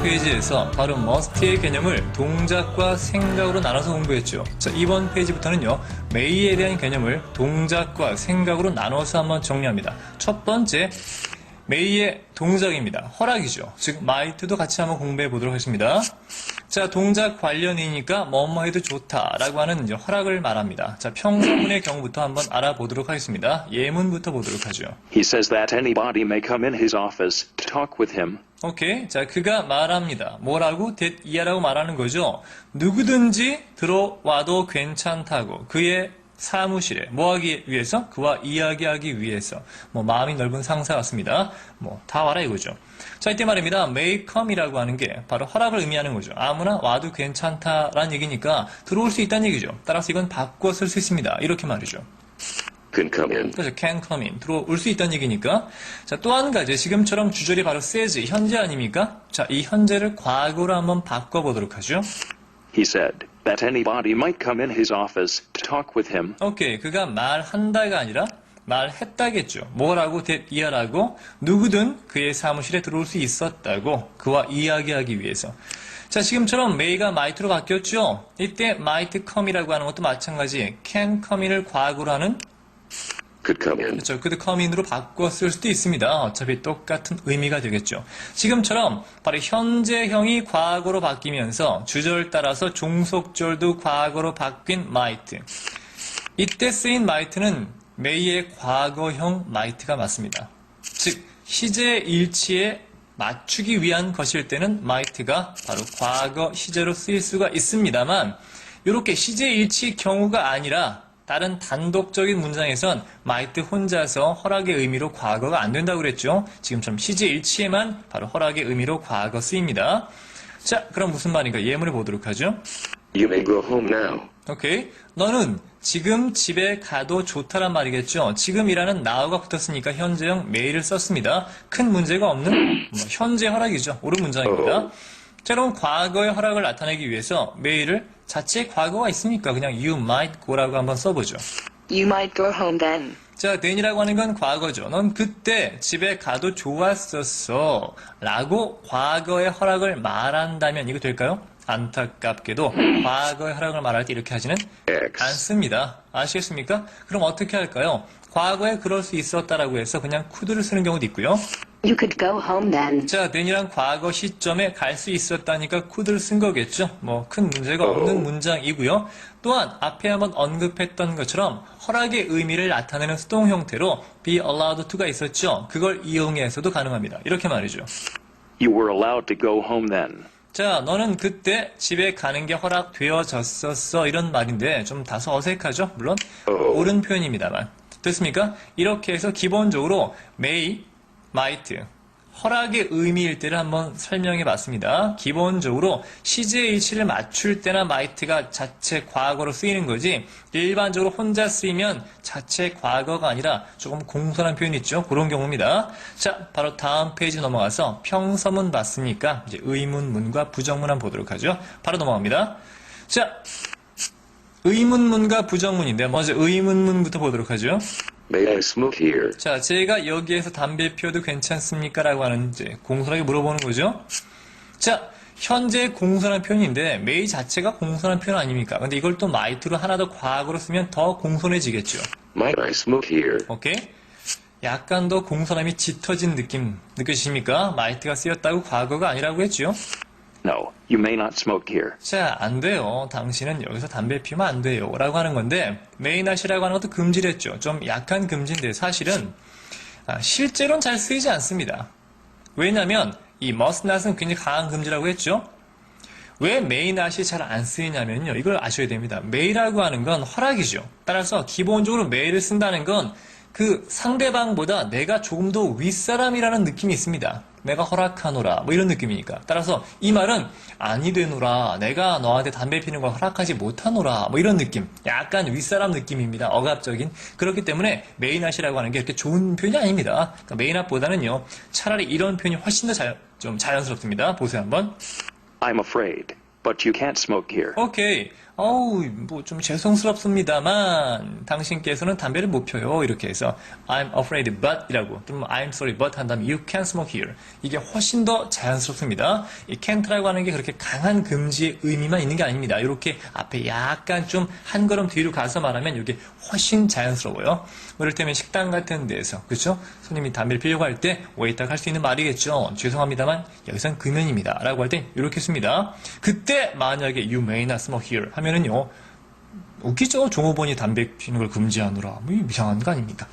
페이지에서 바로 must의 개념을 동작과 생각으로 나눠서 공부했죠. 자, 이번 페이지부터는요, may에 대한 개념을 동작과 생각으로 나눠서 한번 정리합니다. 첫 번째, may의 동작입니다. 허락이죠. 즉 might도 같이 한번 공부해 보도록 하겠습니다. 자, 동작 관련이니까 뭐뭐 해도 좋다라고 하는 이제 허락을 말합니다. 자, 평서문의 경우부터 한번 알아보도록 하겠습니다. 예문부터 보도록 하죠. He says that anybody may come in his office to talk with him. 오케이. 자, 그가 말합니다. 뭐라고? that 이하라고 말하는 거죠. 누구든지 들어와도 괜찮다고. 그의 사무실에 뭐 하기 위해서? 그와 이야기하기 위해서. 뭐 마음이 넓은 상사 같습니다. 뭐 다 와라 이거죠. 자, 이때 말입니다. may come이라고 하는 게 바로 허락을 의미하는 거죠. 아무나 와도 괜찮다라는 얘기니까 들어올 수 있다는 얘기죠. 따라서 이건 바꿔 쓸 수 있습니다. 이렇게 말이죠. Can come in. 그렇죠. can come in. 들어올 수 있다는 얘기니까. 자, 또 한 가지. 지금처럼 주절이 바로 says, 현재 아닙니까? 자, 이 현재를 과거로 한번 바꿔보도록 하죠. He said that anybody might come in his office to talk with him. 오케이. 그가 말한다가 아니라 말했다겠죠. 뭐라고? that 이하라고 누구든 그의 사무실에 들어올 수 있었다고. 그와 이야기하기 위해서. 자, 지금처럼 may가 might로 바뀌었죠. 이때 might come이라고 하는 것도 마찬가지. can come in을 과거로 하는 Could come in. 그렇죠. could come in으로 바꿔 쓸 수도 있습니다. 어차피 똑같은 의미가 되겠죠. 지금처럼 바로 현재형이 과거로 바뀌면서 주절 따라서 종속절도 과거로 바뀐 might. 이때 쓰인 might는 may의 과거형 might가 맞습니다. 즉 시제 일치에 맞추기 위한 것일 때는 might가 바로 과거 시제로 쓰일 수가 있습니다만 이렇게 시제 일치 경우가 아니라 다른 단독적인 문장에선 might 혼자서 허락의 의미로 과거가 안 된다고 그랬죠. 지금처럼 시제 일치에만 바로 허락의 의미로 과거 쓰입니다. 자, 그럼 무슨 말인가 예문을 보도록 하죠. You may go home now. 오케이. 너는 지금 집에 가도 좋다란 말이겠죠. 지금이라는 now가 붙었으니까 현재형 may를 썼습니다. 큰 문제가 없는 현재 허락이죠. 옳은 문장입니다. 자, 그럼 과거의 허락을 나타내기 위해서 may를 자체에 과거가 있으니까 그냥 you might go라고 한번 써보죠. You might go home then. 자, then이라고 하는 건 과거죠. 넌 그때 집에 가도 좋았었어 라고 과거의 허락을 말한다면 이거 될까요? 안타깝게도 과거의 허락을 말할 때 이렇게 하지는 X. 않습니다. 아시겠습니까? 그럼 어떻게 할까요? 과거에 그럴 수 있었다라고 해서 그냥 could를 쓰는 경우도 있고요. You could go home then. 자, then이란 과거 시점에 갈 수 있었다니까 could를 쓴 거겠죠. 뭐 큰 문제가 없는 문장이고요. 또한 앞에 한번 언급했던 것처럼 허락의 의미를 나타내는 수동 형태로 be allowed to가 있었죠. 그걸 이용해서도 가능합니다. 이렇게 말이죠. You were allowed to go home then. 자, 너는 그때 집에 가는 게 허락되어졌었어. 이런 말인데 좀 다소 어색하죠? 물론 옳은 표현입니다만. 됐습니까? 이렇게 해서 기본적으로 may, might, 허락의 의미일 때를 한번 설명해 봤습니다. 기본적으로 시제 일치를 맞출 때나 might가 자체 과거로 쓰이는 거지 일반적으로 혼자 쓰이면 자체 과거가 아니라 조금 공손한 표현이 있죠. 그런 경우입니다. 자, 바로 다음 페이지 넘어가서 평서문 봤으니까 이제 의문문과 부정문 한번 보도록 하죠. 바로 넘어갑니다. 자, 의문문과 부정문인데 먼저 의문문부터 보도록 하죠. May I smoke here? 자, 제가 여기에서 담배 피워도 괜찮습니까? 라고 하는 이제 공손하게 물어보는 거죠. 자, 현재 공손한 표현인데 may 자체가 공손한 표현 아닙니까? 근데 이걸 또 might로 하나 더 과거로 쓰면 더 공손해지겠죠. Might I smoke here? 오케이? 약간 더 공손함이 짙어진 느낌 느껴지십니까? might가 쓰였다고 과거가 아니라고 했죠. No, you may not smoke here. 자, 안 돼요. 당신은 여기서 담배 피우면 안 돼요. 라고 하는 건데 may not이라고 하는 것도 금지를 했죠. 좀 약한 금지인데 사실은 실제로는 잘 쓰이지 않습니다. 왜냐하면 이 must not은 굉장히 강한 금지라고 했죠. 왜 may not이 잘 안 쓰이냐면요. 이걸 아셔야 됩니다. may라고 하는 건 허락이죠. 따라서 기본적으로 may를 쓴다는 건 그 상대방보다 내가 조금 더 윗사람이라는 느낌이 있습니다. 내가 허락하노라 뭐 이런 느낌이니까. 따라서 이 말은 아니 되노라, 내가 너한테 담배 피는 걸 허락하지 못하노라 뭐 이런 느낌, 약간 윗사람 느낌입니다. 억압적인. 그렇기 때문에 may not이라고 하는 게 그렇게 좋은 표현이 아닙니다. 그러니까 may not보다는요 차라리 이런 표현이 훨씬 더 좀 자연스럽습니다. 보세요 한번. I'm afraid, but you can't smoke here. 오케이. 어우, 뭐 좀 죄송스럽습니다만 당신께서는 담배를 못 펴요. 이렇게 해서 I'm afraid but 이라고 또는 I'm sorry but 한 다음에 you can't smoke here. 이게 훨씬 더 자연스럽습니다. 이 can't라고 하는 게 그렇게 강한 금지의 의미만 있는 게 아닙니다. 이렇게 앞에 약간 좀 한 걸음 뒤로 가서 말하면 이게 훨씬 자연스러워요. 뭐 이를테면 식당 같은 데에서 그렇죠? 손님이 담배를 피려고 할 때 웨이터가 할 수 있는 말이겠죠. 죄송합니다만 여기선 금연입니다. 라고 할 때 이렇게 씁니다. 그때 만약에 you may not smoke here 하면은요. 웃기죠? 종업원이 담배 피우는 걸 금지하느라. 뭐 이상한 거 아닙니까?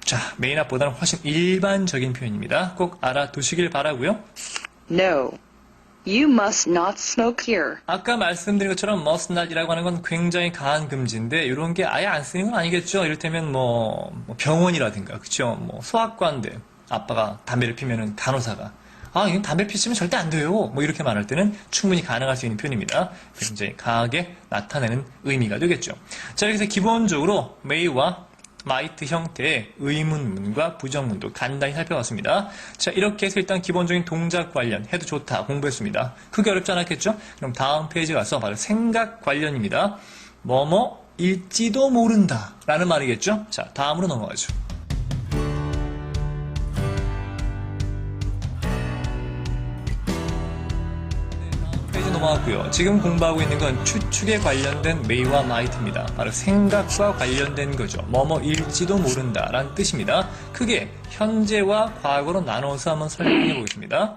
자, may not보다는 훨씬 일반적인 표현입니다. 꼭 알아두시길 바라고요. No. You must not smoke here. 아까 말씀드린 것처럼 must not이라고 하는 건 굉장히 강한 금지인데 이런 게 아예 안 쓰는 건 아니겠죠. 이를테면 뭐 병원이라든가 그렇죠. 뭐 소아과인데 아빠가 담배를 피면은 간호사가 이건 담배 피시면 절대 안 돼요. 뭐 이렇게 말할 때는 충분히 가능할 수 있는 표현입니다. 굉장히 강하게 나타내는 의미가 되겠죠. 자, 여기서 기본적으로 may와 might 형태의 의문문과 부정문도 간단히 살펴봤습니다. 자, 이렇게 해서 일단 기본적인 동작 관련 해도 좋다 공부했습니다. 크게 어렵지 않았겠죠? 그럼 다음 페이지 가서 바로 생각 관련입니다. 뭐뭐일지도 모른다 라는 말이겠죠? 자, 다음으로 넘어가죠. 넘어갔고요. 지금 공부하고 있는 건 추측에 관련된 may와 might입니다. 바로 생각과 관련된 거죠. 뭐뭐일지도 모른다 라는 뜻입니다. 크게 현재와 과거로 나눠서 한번 설명해 보겠습니다.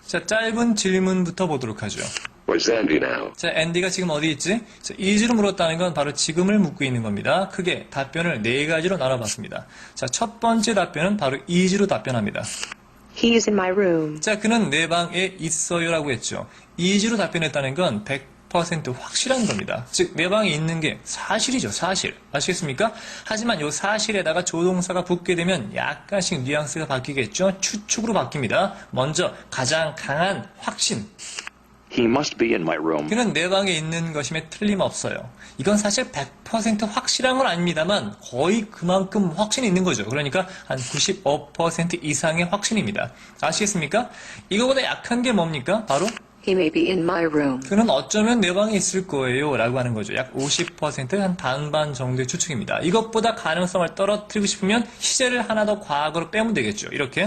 자, 짧은 질문부터 보도록 하죠. Where's Andy now? 자, 앤디가 지금 어디 있지? 자, is로 물었다는 건 바로 지금을 묻고 있는 겁니다. 크게 답변을 네 가지로 나눠봤습니다. 자, 첫 번째 답변은 바로 is로 답변합니다. He is in my room. 자, 그는 내 방에 있어요 라고 했죠. is로 답변했다는 건 100% 확실한 겁니다. 즉, 내 방에 있는 게 사실이죠, 사실. 아시겠습니까? 하지만 이 사실에다가 조동사가 붙게 되면 약간씩 뉘앙스가 바뀌겠죠. 추측으로 바뀝니다. 먼저 가장 강한 확신. He must be in my room. 그는 내 방에 있는 것임에 틀림없어요. 이건 사실 100% 확실한 건 아닙니다만 거의 그만큼 확신이 있는 거죠. 그러니까 한 95% 이상의 확신입니다. 아시겠습니까? 이거보다 약한 게 뭡니까? 바로 He may be in my room. 그는 어쩌면 내 방에 있을 거예요 라고 하는 거죠. 약 50% 한 반반 정도의 추측입니다. 이것보다 가능성을 떨어뜨리고 싶으면 시제를 하나 더 과거로 빼면 되겠죠. 이렇게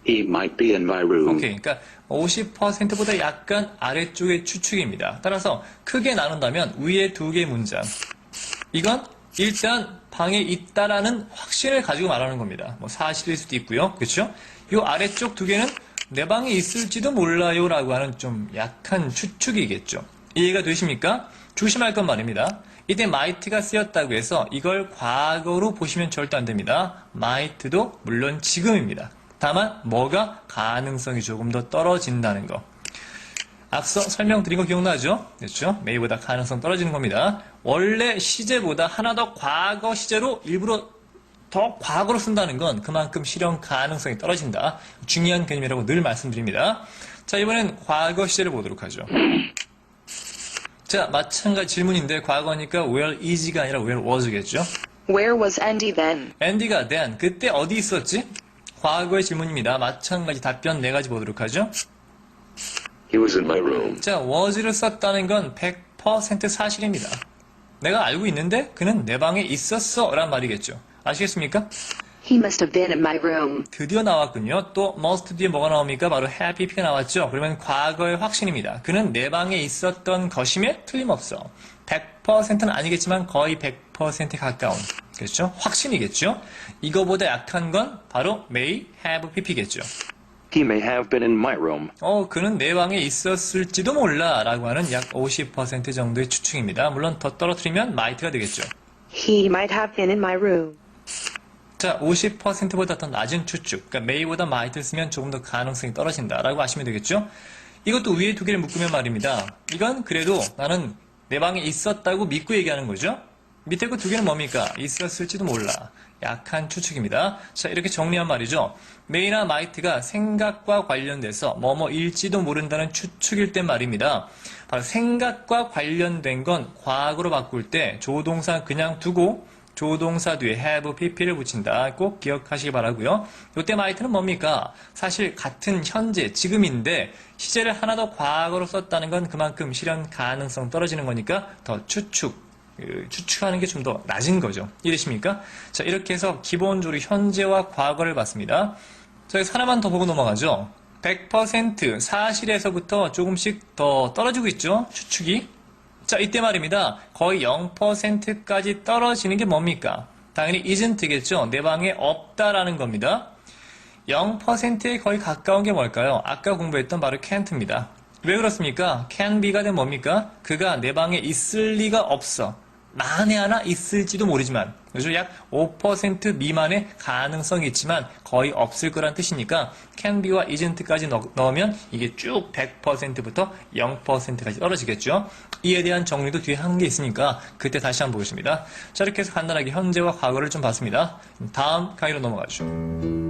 He might be in my room. 오케이. 그러니까 50%보다 약간 아래쪽의 추측입니다. 따라서 크게 나눈다면 위에 두 개의 문장. 이건 일단 방에 있다라는 확신을 가지고 말하는 겁니다. 뭐 사실일 수도 있고요. 그렇죠? 이 아래쪽 두 개는 내 방에 있을지도 몰라요 라고 하는 좀 약한 추측이겠죠. 이해가 되십니까? 조심할 건 말입니다. 이때 might가 쓰였다고 해서 이걸 과거로 보시면 절대 안 됩니다. might도 물론 지금입니다. 다만 뭐가 가능성이 조금 더 떨어진다는 거. 앞서 설명드린 거 기억나죠? 그렇죠? may보다 가능성 떨어지는 겁니다. 원래 시제보다 하나 더 과거 시제로 일부러 더 과거로 쓴다는 건 그만큼 실현 가능성이 떨어진다. 중요한 개념이라고 늘 말씀드립니다. 자, 이번엔 과거 시제를 보도록 하죠. 자, 마찬가지 질문인데 과거니까 where is가 아니라 where was겠죠? Where was Andy then? 앤디가 then 그때 어디 있었지? 과거의 질문입니다. 마찬가지 답변 네 가지 보도록 하죠. He was in my room. 자, was를 썼다는 건 100% 사실입니다. 내가 알고 있는데 그는 내 방에 있었어 란 말이겠죠. 아시겠습니까? He must have been in my room. 드디어 나왔군요. 또 must 뒤에 뭐가 나옵니까? 바로 have if가 나왔죠. 그러면 과거의 확신입니다. 그는 내 방에 있었던 것임에 틀림없어. 100%는 아니겠지만 거의 100%에 가까운. 그렇죠? 확신이겠죠? 이거보다 약한 건 바로 may have pp겠죠. He may have been in my room. 그는 내 방에 있었을지도 몰라 라고 하는 약 50% 정도의 추측입니다. 물론 더 떨어뜨리면 might가 되겠죠. He might have been in my room. 자, 50%보다 더 낮은 추측, 그러니까 may보다 might를 쓰면 조금 더 가능성이 떨어진다라고 아시면 되겠죠? 이것도 위에 두 개를 묶으면 말입니다. 이건 그래도 나는 내 방에 있었다고 믿고 얘기하는 거죠? 밑에 그 두 개는 뭡니까? 있었을지도 몰라. 약한 추측입니다. 자, 이렇게 정리한 말이죠. may나 might가 생각과 관련돼서 뭐뭐일지도 모른다는 추측일 때 말입니다. 바로 생각과 관련된 건 과거로 바꿀 때 조동사 그냥 두고 조동사 뒤에 have, pp를 붙인다. 꼭 기억하시기 바라고요. 이때 might는 뭡니까? 사실 같은 현재, 지금인데 시제를 하나 더 과거로 썼다는 건 그만큼 실현 가능성 떨어지는 거니까 더 추측하는 게 좀 더 낮은 거죠. 이해되십니까? 자, 이렇게 해서 기본적으로 현재와 과거를 봤습니다. 자, 여기서 하나만 더 보고 넘어가죠. 100% 사실에서부터 조금씩 더 떨어지고 있죠. 추측이. 자, 이때 말입니다. 거의 0%까지 떨어지는 게 뭡니까? 당연히 isn't겠죠. 내 방에 없다라는 겁니다. 0%에 거의 가까운 게 뭘까요? 아까 공부했던 바로 can't입니다. 왜 그렇습니까? can be가 되면 뭡니까? 그가 내 방에 있을 리가 없어. 만에 하나 있을지도 모르지만, 그죠? 약 5% 미만의 가능성이 있지만 거의 없을 거란 뜻이니까 can be와 isn't까지 넣으면 이게 쭉 100%부터 0%까지 떨어지겠죠. 이에 대한 정리도 뒤에 한 게 있으니까 그때 다시 한번 보겠습니다. 자, 이렇게 해서 간단하게 현재와 과거를 좀 봤습니다. 다음 강의로 넘어가죠.